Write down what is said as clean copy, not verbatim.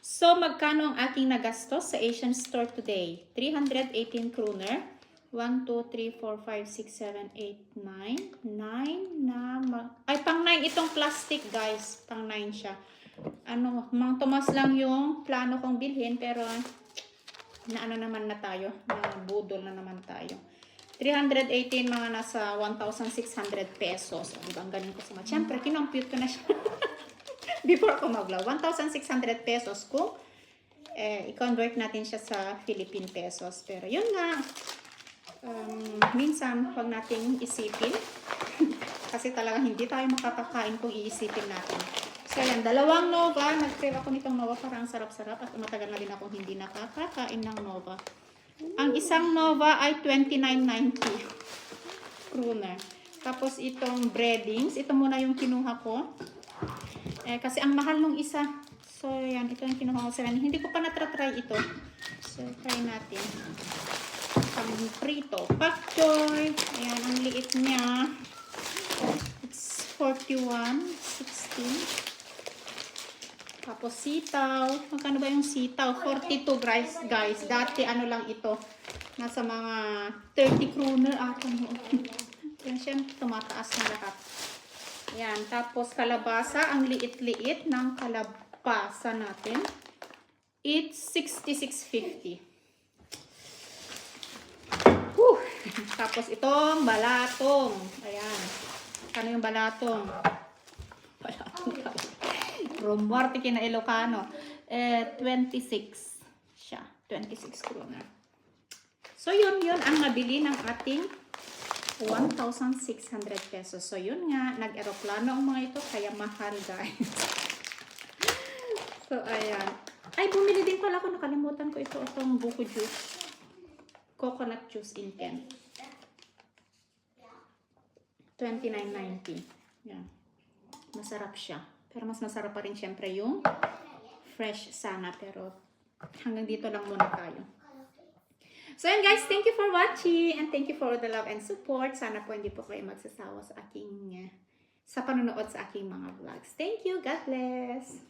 So, magkano ang aking nagastos sa Asian store today? 318 kroner. 1, 2, 3, 4, 5, 6, 7, 8, 9. 9 na... Ay, pang 9 itong plastic, guys. Pang 9 siya. Ano, Mang Tomas lang yung plano kong bilhin, pero naano naman na tayo. Nabudol na naman tayo. 318, mga nasa 1,600 pesos. Ang galing ko sa mga. Siyempre, kinompute ko na siya. Before ako mag-vlog. 1,600 pesos kung i-convert natin siya sa Philippine pesos. Pero yun nga, minsan huwag nating isipin. Kasi talagang hindi tayo makakakain kung iisipin natin. So yan, dalawang Nova. Nag-crave ako nitong Nova, parang sarap-sarap. At matagal na din akong hindi nakakakain ng Nova. Ang isang Nova ay 29.90 kroner. Tapos itong breadings, ito muna yung kinuha ko. Kasi ang mahal nung isa. So yan, ito yung kinuha ko sa kanya. Hindi ko pa na-try ito. So try natin. Pang prito. Pak choy. Ayan, ang liit niya. It's 41.60. Tapos sitaw. Magkano ba yung sitaw? 42 guys. Dati ano lang ito. Nasa mga 30 kroner ata. Yan siya, tumataas na lahat. Yan. Tapos kalabasa. Ang liit-liit ng kalabasa natin. It's 66.50. Tapos itong balatong. Ayan. Ano yung balatong? Balatong. Romuarte kina Ilocano. 26 siya. 26 kroner. So, yun ang nabili ng ating 1,600 pesos. So, yun nga. Nag-aeroplano ang mga ito. Kaya mahal, guys. So, ayan. Ay, bumili din pala ako. Nakalimutan ko ito. Itong buko juice. Coconut juice in can. 29.90. Yan. Masarap siya. Pero mas masarap pa rin syempre yung fresh sana. Pero hanggang dito lang muna tayo. So yan guys, thank you for watching. And thank you for the love and support. Sana po hindi po kayo magsasawa sa aking sa panonood sa aking mga vlogs. Thank you. God bless.